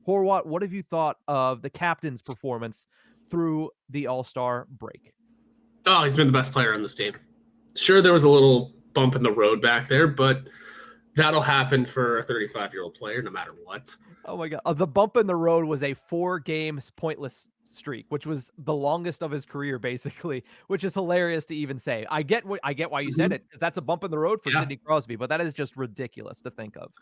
Horwat, what have you thought of the captain's performance through the All-Star break? Oh, he's been the best player on this team. Sure, there was a little bump in the road back there, but that'll happen for a 35-year-old player no matter what. Oh my god. The bump in the road was a 4 games pointless streak, which was the longest of his career basically, which is hilarious to even say. I get why you said Mhm. it, because that's a bump in the road for Yeah. Sidney Crosby, but that is just ridiculous to think of.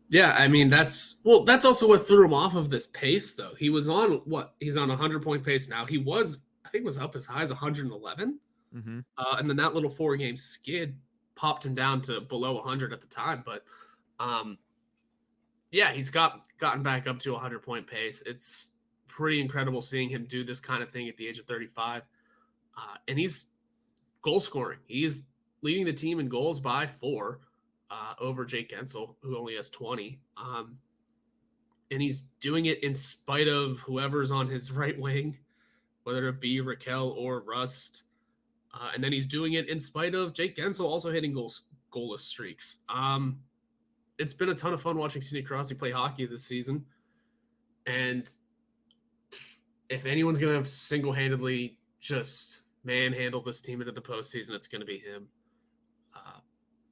Yeah, I mean that's also what threw him off of this pace though. He was on what? He's on a 100-point pace now. He was I think was up as high as 111. Mhm. And then that little 4-game skid popped him down to below 100 at the time, but um yeah, he's gotten back up to a 100-point pace. It's pretty incredible seeing him do this kind of thing at the age of 35. And he's goal scoring. He's leading the team in goals by 4 over Jake Gensel, who only has 20. And he's doing it in spite of whoever's on his right wing, whether it be Raquel or Rust. And then he's doing it in spite of Jake Gensel also hitting goalless streaks. It's been a ton of fun watching Sidney Crosby play hockey this season. And if anyone's going to single-handedly just manhandle this team into the postseason, it's going to be him.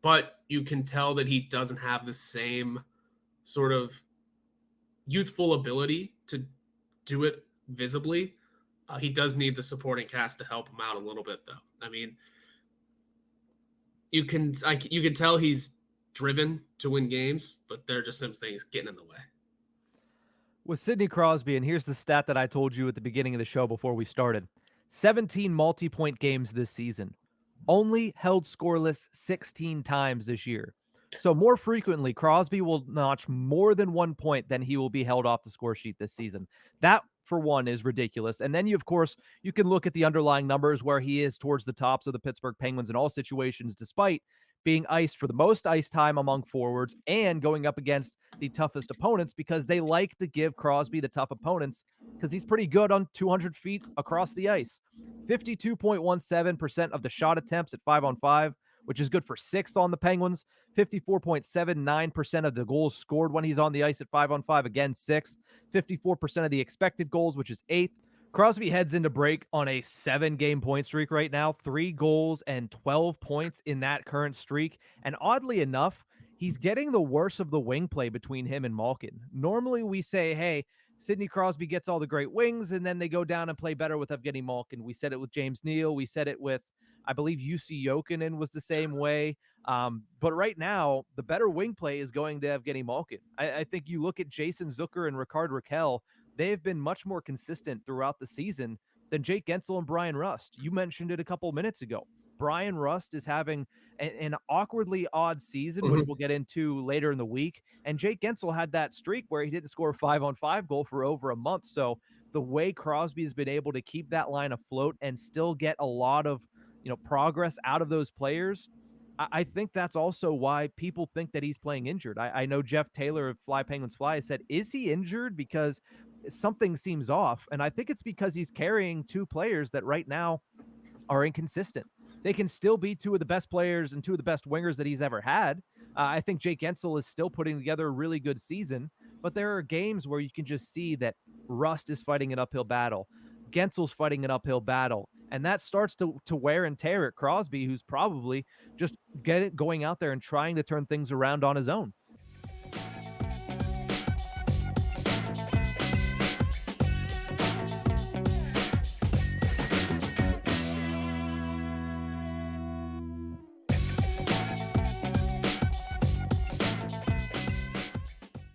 But you can tell that he doesn't have the same sort of youthful ability to do it visibly. He does need the supporting cast to help him out a little bit, though. I mean, you can tell he's driven to win games, but there are just some things getting in the way. With Sidney Crosby, and here's the stat that I told you at the beginning of the show before we started. 17 multi-point games this season. Only held scoreless 16 times this year. So more frequently, Crosby will notch more than 1 point than he will be held off the score sheet this season. That, for one, is ridiculous. And then, of course, you can look at the underlying numbers where he is towards the tops of the Pittsburgh Penguins in all situations, despite being iced for the most ice time among forwards and going up against the toughest opponents, because they like to give Crosby the tough opponents because he's pretty good on 200 feet across the ice. 52.17% of the shot attempts at 5-on-5, which is good for 6th on the Penguins. 54.79% of the goals scored when he's on the ice at 5-on-5, again 6th. 54% of the expected goals, which is 8th. Crosby heads into break on a 7-game point streak right now, 3 goals and 12 points in that current streak. And oddly enough, he's getting the worst of the wing play between him and Malkin. Normally we say, hey, Sidney Crosby gets all the great wings, and then they go down and play better with Evgeny Malkin. We said it with James Neal. We said it with, I believe, UC Jokinen was the same way. But right now, the better wing play is going to Evgeny Malkin. I think you look at Jason Zucker and Ricard Raquel, they have been much more consistent throughout the season than Jake Gensel and Brian Rust. You mentioned it a couple minutes ago. Brian Rust is having an awkwardly odd season, which Mm-hmm. we'll get into later in the week. And Jake Gensel had that streak where he didn't score a 5-on-5 goal for over a month. So the way Crosby has been able to keep that line afloat and still get a lot of, progress out of those players, I think that's also why people think that he's playing injured. I know Jeff Taylor of Fly Penguins Fly said, is he injured? Because something seems off. And I think it's because he's carrying 2 players that right now are inconsistent. They can still be 2 of the best players and 2 of the best wingers that he's ever had. I think Jake Gensel is still putting together a really good season, but there are games where you can just see that Rust is fighting an uphill battle. Gensel's fighting an uphill battle. And that starts to wear and tear at Crosby, who's probably just going out there and trying to turn things around on his own.